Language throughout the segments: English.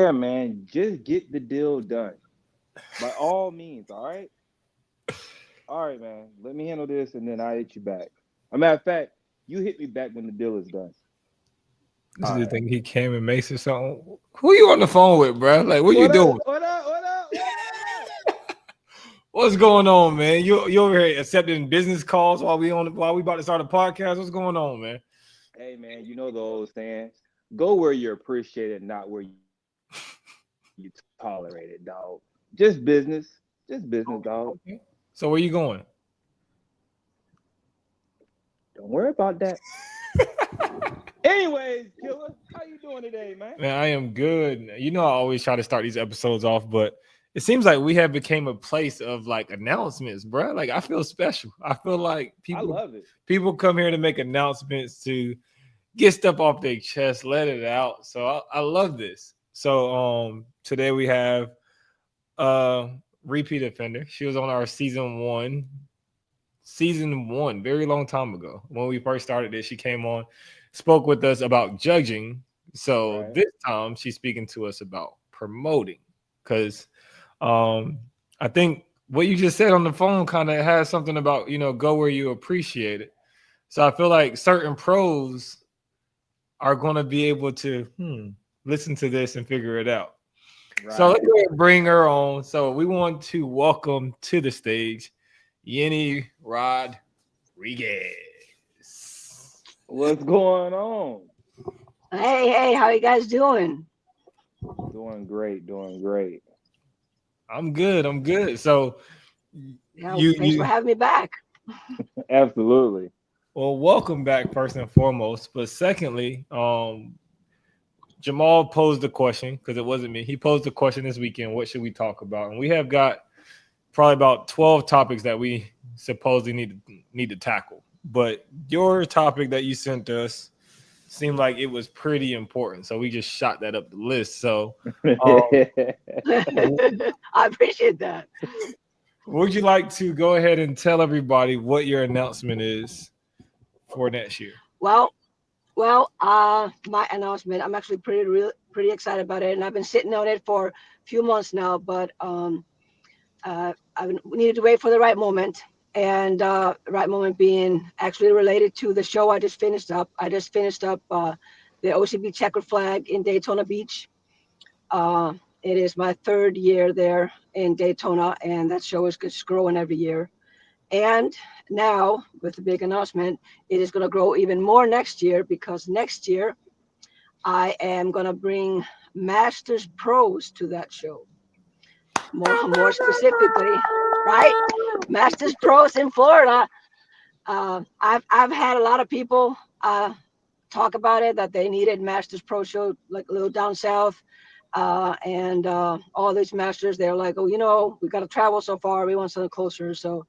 Yeah, man. Just get the deal done. By all means, all right? All right, man. Let me handle this and then I'll hit you back. A matter of fact, you hit me back when the deal is done. This All dude right. think he came and makes or something. Who you on the phone with, bro? Like, what you What up? doing? What up? What up? What up? What's going on, man? You over here accepting business calls while we about to start a podcast? What's going on, man? Hey, man, you know the old saying. Go where you're appreciated, not where you tolerated, dog. Just business. Just business, dog. Okay. So where you going? Don't worry about that. Anyways, killer, how you doing today, man? Man, I am good. You know, I always try to start these episodes off, but it seems like we have became a place of like announcements, bro. Like I feel special. I feel like I love it. people come here to make announcements to get stuff off their chest, let it out. So I love this. So today we have repeat offender. She was on our season one, very long time ago. When we first started this, she came on, spoke with us about judging. So Right. this time she's speaking to us about promoting. Because I think what you just said on the phone kind of has something about, go where you appreciate it. So I feel like certain pros are going to be able to listen to this and figure it out. So let's Right. go ahead and bring her on. So we want to welcome to the stage Yenny Rodriguez. What's going on? Hey, how you guys doing? Doing great, doing great. I'm good. I'm good. So Yeah, you thanks for you having me back. Absolutely. well, welcome back first and foremost. But secondly, Jamal posed the question because it wasn't me. He posed the question this weekend. What should we talk about? And we have got probably about 12 topics that we supposedly need to tackle. But your topic that you sent us seemed like it was pretty important, so we just shot that up the list. So, um, I appreciate that. would you like to go ahead and tell everybody what your announcement is for next year? Well, my announcement. I'm actually pretty excited about it, and I've been sitting on it for a few months now. But I needed to wait for the right moment, and the right moment being actually related to the show I just finished up. I just finished up the OCB Checkered flag in Daytona Beach. It is my third year there in Daytona, and that show is just growing every year. And now, with the big announcement, it is going to grow even more next year because next year I am going to bring Masters Pros to that show. More specifically, right? Masters Pros in Florida. I've had a lot of people talk about it that they needed Masters Pro show like a little down south. And all these masters, they're like, oh, we got to travel so far. We want something closer. So,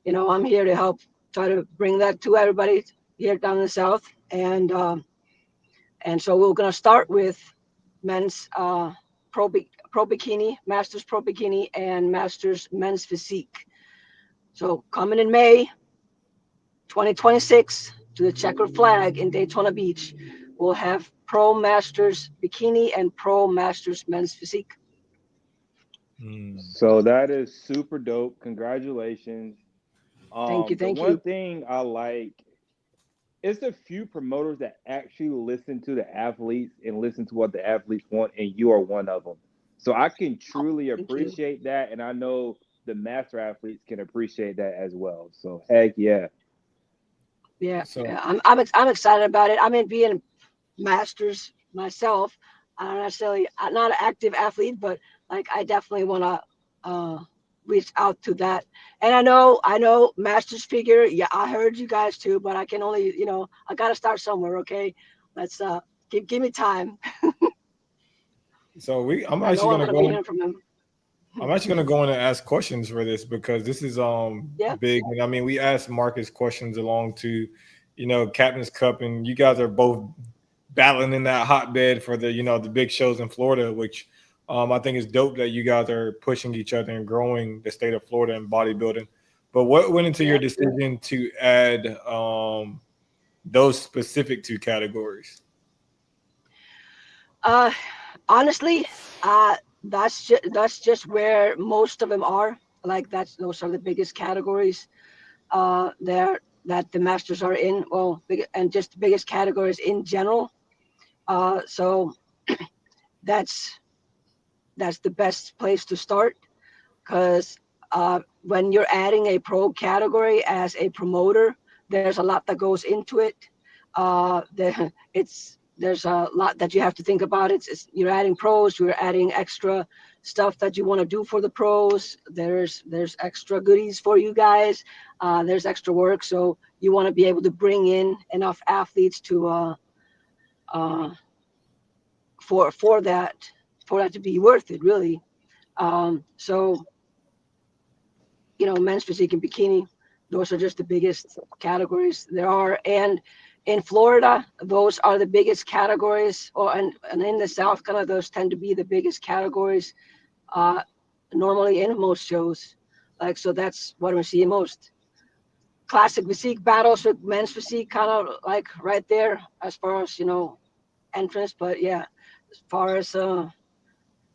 I'm here to help try to bring that to everybody here down in the south. And so we're going to start with men's pro bikini, Masters Pro Bikini, and Masters Men's Physique. So coming in May 2026 to the Checkered flag in Daytona Beach, we'll have Pro Masters Bikini and Pro Masters Men's Physique. So that is super dope. Congratulations. Thank you. The Thank one you. thing I like is the few promoters that actually listen to the athletes and listen to what the athletes want, and you are one of them. So I can truly Thank you. appreciate that, and I know the master athletes can appreciate that as well. So heck yeah. Yeah, So, yeah. I'm excited about it. I mean, being masters myself, I'm not an active athlete, but like I definitely want to reach out to that. And I know masters figure. Yeah, I heard you guys too, but I can only, I got to start somewhere. Okay, let's give me time. I'm I actually know I'm gonna gonna be go in. hearing from them. I'm actually gonna go in and ask questions for this because this is Yeah, big. And I mean, we asked Marcus questions along to, Captain's Cup, and you guys are both battling in that hotbed for the big shows in Florida, which I think is dope that you guys are pushing each other and growing the state of Florida in bodybuilding. But what went into your yeah. decision to add those specific two categories? Uh, Honestly, that's just where most of them are. Like those are the biggest categories there that the masters are in. Well, and just the biggest categories in general. So that's that's the best place to start because when you're adding a pro category as a promoter, there's a lot that goes into it. There's a lot that you have to think about. You're adding pros, you're adding extra stuff that you want to do for the pros. There's extra goodies for you guys. There's extra work, so you want to be able to bring in enough athletes to uh, for that to be worth it, really. So men's physique and bikini, those are just the biggest categories there are. And in Florida, those are the biggest categories, and in the South, kind of those tend to be the biggest categories uh, normally in most shows. Like, so that's what I'm seeing most. Classic physique battles with men's physique, kind of like right there as far as, entrance. But yeah, as far as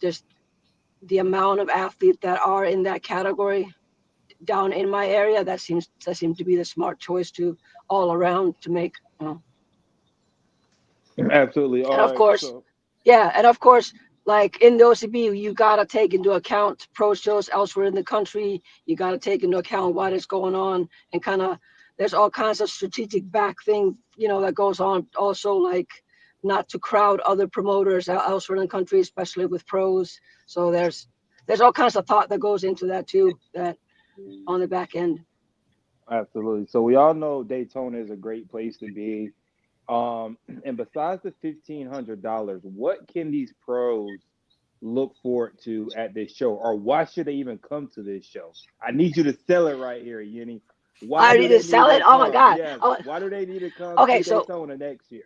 just the amount of athletes that are in that category, down in my area, that seems to be the smart choice to all around to make. Absolutely. And All of right. course, So yeah, and of course, like in the OCB, you gotta take into account pro shows elsewhere in the country. You gotta take into account what is going on, and kind of there's all kinds of strategic back thing, that goes on. Also, like not to crowd other promoters elsewhere in the country, especially with pros. So there's all kinds of thought that goes into that too. That on the back end. absolutely. So we all know Daytona is a great place to be. And besides the $1,500, what can these pros look forward to at this show, or why should they even come to this show? I need you to sell it right here, Yeni. Why I do need to they sell need it. to Oh my come? God. Yes. Oh, Why do they need to come okay. to So, Daytona next year?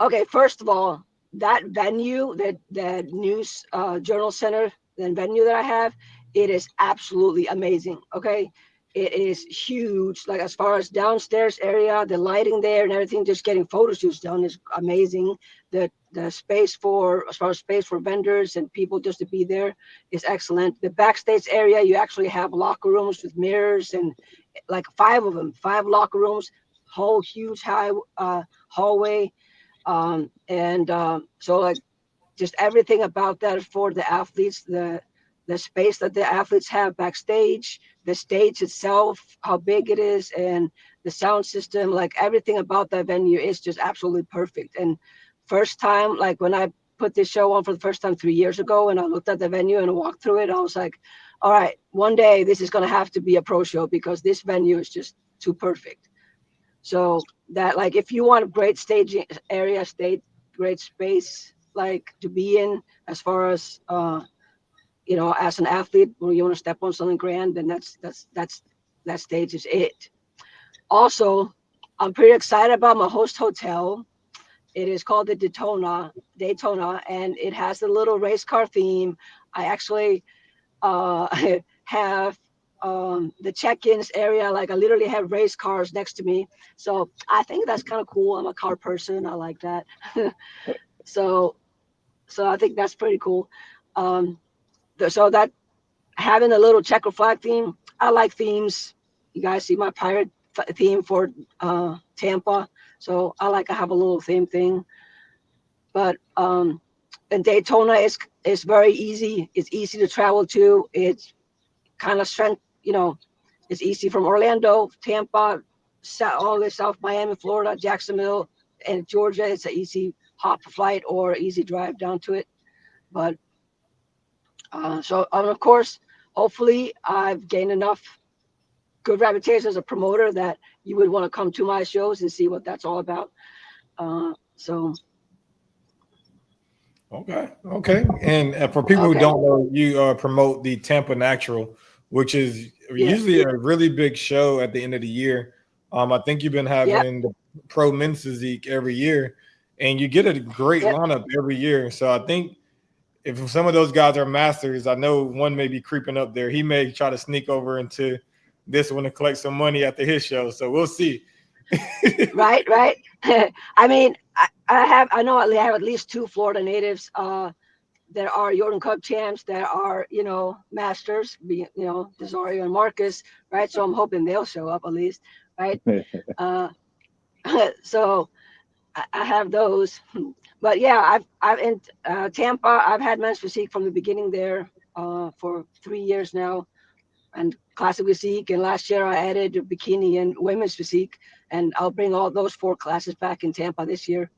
okay. First of all, that venue, that news journal center, the venue that I have, it is absolutely amazing. Okay. It is huge. Like as far as downstairs area, the lighting there and everything, just getting photo shoots done is amazing. The space as far as space for vendors and people just to be there is excellent. The backstage area, you actually have locker rooms with mirrors and like five of them, five locker rooms, whole huge high hallway, and so like just everything about that for the athletes, the space that the athletes have backstage, the stage itself, how big it is, and the sound system, like everything about that venue is just absolutely perfect. And first time, like when I put this show on for the first time 3 years ago, and I looked at the venue and walked through it, I was like, all right, one day this is going to have to be a pro show because this venue is just too perfect. So that, like, if you want a great staging area, great space, like to be in, as far as as an athlete, when you want to step on something grand, then that stage is it. Also, I'm pretty excited about my host hotel. It is called the Daytona, and it has a little race car theme. I actually uh, have the check-ins area. Like I literally have race cars next to me. So I think that's kind of cool. I'm a car person. I like that. so so I think that's pretty cool. Um, so that having a little checker flag theme, I like themes. You guys see my pirate theme for Tampa. So I have a little theme thing. But and Daytona is very easy. It's easy to travel to. It's kind of strength, it's easy from Orlando, Tampa, all the way South Miami, Florida, Jacksonville, and Georgia. It's an easy hop flight or easy drive down to it. But so, of course, hopefully I've gained enough good reputation as a promoter that you would want to come to my shows and see what that's all about. So, Okay. And for people who okay. don't know, you promote the Tampa Natural, which is Yeah. usually a really big show at the end of the year. I think you've been Yep. having the pro men's physique every year, and you get a great Yep. lineup every year. So I think if some of those guys are masters, I know one may be creeping up there. He may try to sneak over into this one to collect some money after his show. So we'll see. Right. Right. I mean, I know I have at least 2 Florida natives. There are Jordan Cup champs. There are, masters, Desario and Marcus, right? So I'm hoping they'll show up at least, right? Uh, so I have those. But yeah, I've in Tampa. I've had men's physique from the beginning there for 3 years now, and classic physique. And last year I added bikini and women's physique, and I'll bring all those 4 classes back in Tampa this year.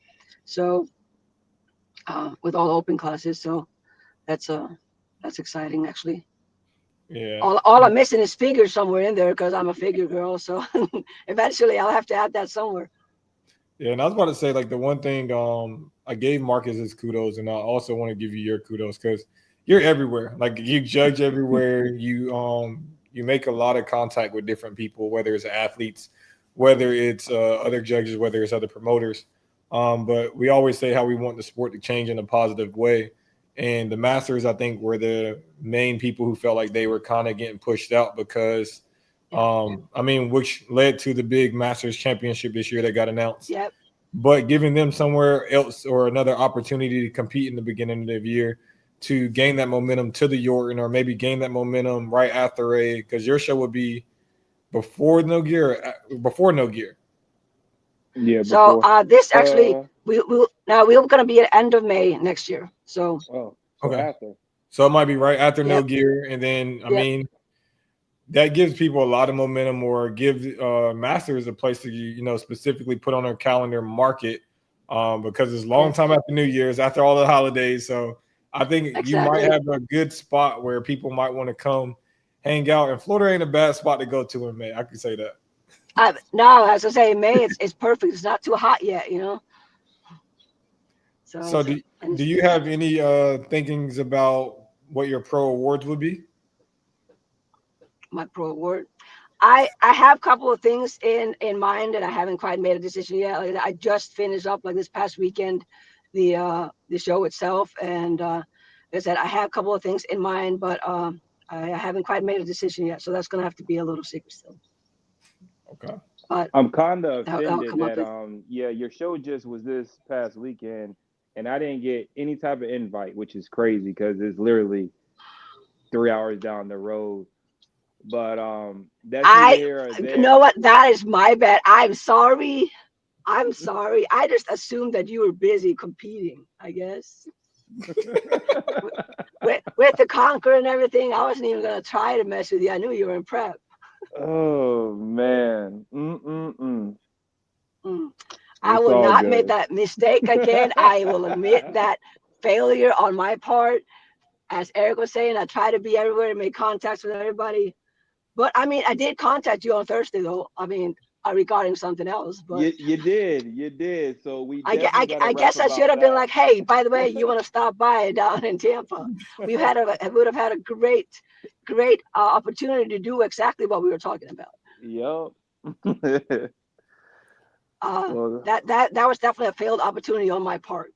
So with all open classes, so that's exciting actually. Yeah. All I'm missing is figure somewhere in there because I'm a figure girl. So eventually I'll have to add that somewhere. Yeah, and I was about to say, like, the one thing I gave Marcus his kudos, and I also want to give you your kudos because you're everywhere. Like, you judge everywhere. You make a lot of contact with different people, whether it's athletes, whether it's other judges, whether it's other promoters. But we always say how we want the sport to change in a positive way. And the Masters, I think, were the main people who felt like they were kind of getting pushed out because which led to the big Masters Championship this year that got announced. Yep. But giving them somewhere else or another opportunity to compete in the beginning of the year to gain that momentum to the Yorton, or maybe gain that momentum right after because your show would be before No Gear. Yeah. So Before. this actually we're going to be at end of May next year. So okay. After. So it might be right after No Yep. Gear, and then I mean that gives people a lot of momentum, or give Masters a place to specifically put on their calendar, market, because it's a long time after New Year's, after all the holidays. So I think you might have a good spot where people might want to come hang out. And Florida ain't a bad spot to go to in May. I can say that. No, as I say, May it's perfect. It's not too hot yet, So do you have any thinkings about what your pro awards would be? My pro award, I have a couple of things in mind, and I haven't quite made a decision yet. Like, I just finished up like this past weekend the show itself, and like I said, I have a couple of things in mind, but I haven't quite made a decision yet. So that's gonna have to be a little secret still. Okay. But I'm kind of offended that your show just was this past weekend, and I didn't get any type of invite, which is crazy because it's literally 3 hours down the road. But that's you know what? That is my bad. I'm sorry. I just assumed that you were busy competing, I guess. with the Conquer and everything, I wasn't even gonna try to mess with you. I knew you were in prep. Oh man. I will not make that mistake again. I will admit that failure on my part. As Eric was saying, I try to be everywhere and make contacts with everybody. But I mean, I did contact you on Thursday, though. I mean, regarding something else. But you did. So we. I guess I should have been like, hey, by the way, you want to stop by down in Tampa? We would have had a great opportunity to do exactly what we were talking about. Yep. That was definitely a failed opportunity on my part.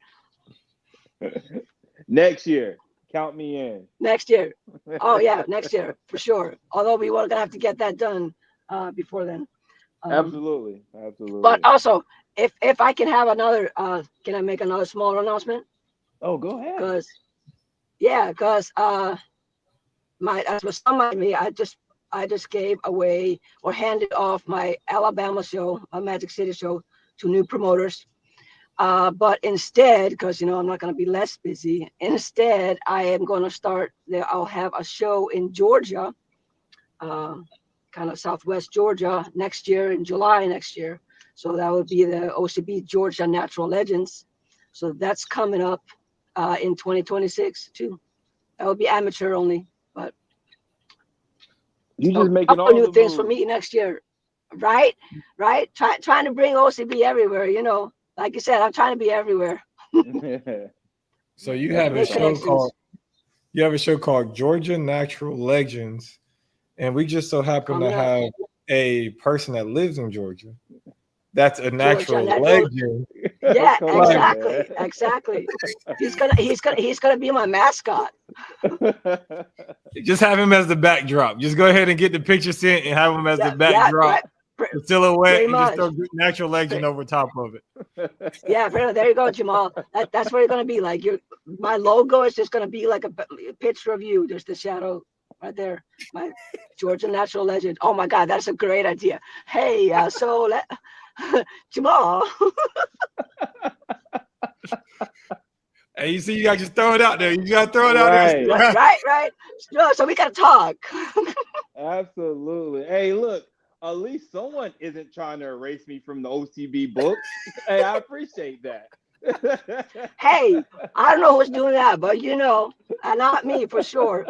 Next year, count me in. Next year. Oh yeah, next year for sure. Although we were gonna have to get that done before then. Absolutely. But also, if I can have another, can I make another smaller announcement? Oh, go ahead. Because as was some of me, I just gave away or handed off my Alabama show, my Magic City show, to new promoters. But instead, because I'm not going to be less busy, instead I am going to start there. I'll have a show in Georgia, kind of Southwest Georgia next year, in July next year. So that would be the OCB Georgia Natural Legends. So that's coming up in 2026 too. That would be amateur only, but you just making all new things moves for me next year, right? Trying to bring OCB everywhere. Like you said, I'm trying to be everywhere. So you have a show called Georgia Natural Legends, and we just so happen to have a person that lives in Georgia. That's a natural legend. Yeah, exactly. He's gonna be my mascot. Just have him as the backdrop. Just go ahead and get the picture sent and have him as the backdrop. The silhouette, and just throw natural legend over top of it. Yeah, there you go, Jamal. That's what it's gonna be like. My logo is just gonna be like a picture of you. There's the shadow right there. My Georgia natural legend. Oh my God, that's a great idea. Hey, Jamal. Hey, you see, you got to just throw it out there. You got to throw it out Right. there. Right. So we gotta talk. Absolutely. Hey, look, at least someone isn't trying to erase me from the OCB books. Hey, I appreciate that. Hey, I don't know who's doing that, but not me for sure.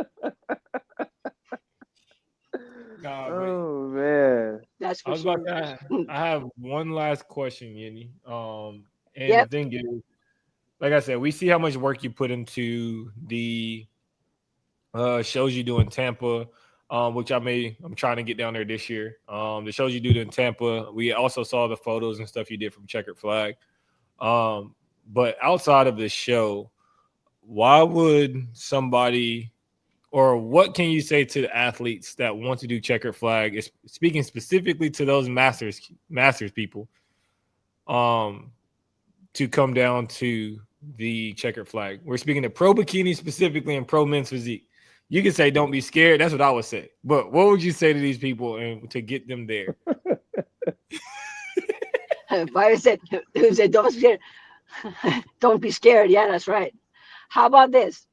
Nah, but Oh man. That's I for was about sure. to. I have one last question, Yeni. And the Yep. thing is, like I said, we see how much work you put into the shows you do in Tampa, which I'm trying to get down there this year. The shows you do in Tampa, we also saw the photos and stuff you did from Checkered Flag. But outside of the show, why would somebody, or what can you say to the athletes that want to do Checkered Flag? Is speaking specifically to those masters people, to come down to the Checkered Flag. We're speaking to pro bikini specifically and pro men's physique. You can say don't be scared. That's what I would say. But what would you say to these people and to get them there? Why said don't be scared. Yeah, that's right. How about this?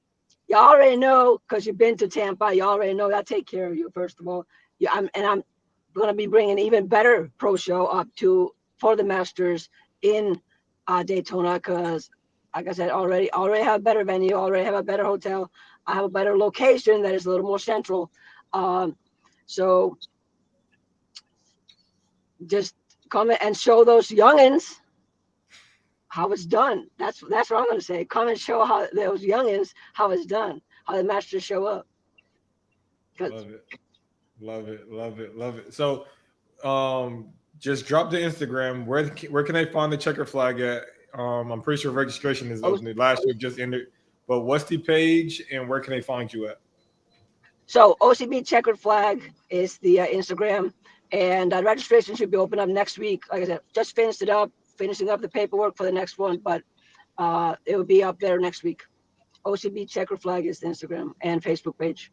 You already know because you've been to Tampa. You already know I'll take care of you. First of all, I'm going to be bringing an even better pro show up for the Masters in Daytona because, like I said, already have a better venue. Already have a better hotel. I have a better location that is a little more central. So just come and show those youngins how it's done. That's what I'm going to say. Come and show how those youngins how it's done. How the Masters show up. Love it. So, just drop the Instagram. Where can they find the Checker Flag at? I'm pretty sure registration is open. Last year just ended. But what's the page and where can they find you at? So OCB Checkered Flag is the Instagram, and registration should be open up next week. Like I said, just finishing up the paperwork for the next one, but it will be up there next week. OCB Checkered Flag is the Instagram and Facebook page.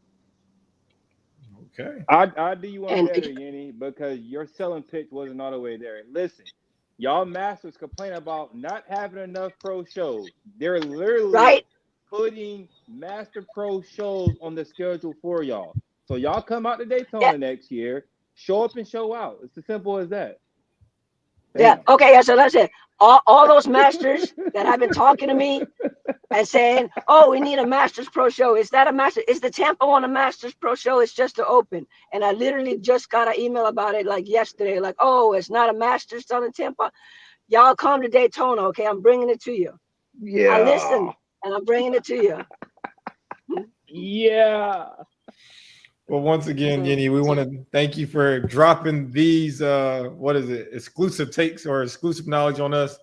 Okay. I do you one And better, Yeni, because your selling pitch wasn't all the way there. Listen, y'all masters complain about not having enough pro shows. They're literally right, putting master pro shows on the schedule for y'all. So y'all come out to Daytona yeah, next year, show up and show out. It's as simple as that. yeah. Bam. Okay, yeah. So that's it. All those masters that have been talking to me and saying, "Oh, we need a Masters Pro show." Is that a master? Is the Tampa one a Masters Pro show? It's just to open. And I literally just got an email about it like yesterday. Like, oh, it's not a Masters on in Tampa. Y'all come to Daytona, okay? I'm bringing it to you. I Yeah. listened, and I'm bringing it to you. Yeah. Well, once again, Yeni, we want to thank you for dropping these exclusive takes or exclusive knowledge on us,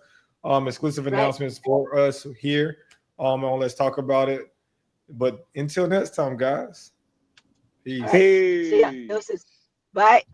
exclusive announcements for us here. On Let's Talk About It. But until next time, guys. Peace. Right. See ya. Bye.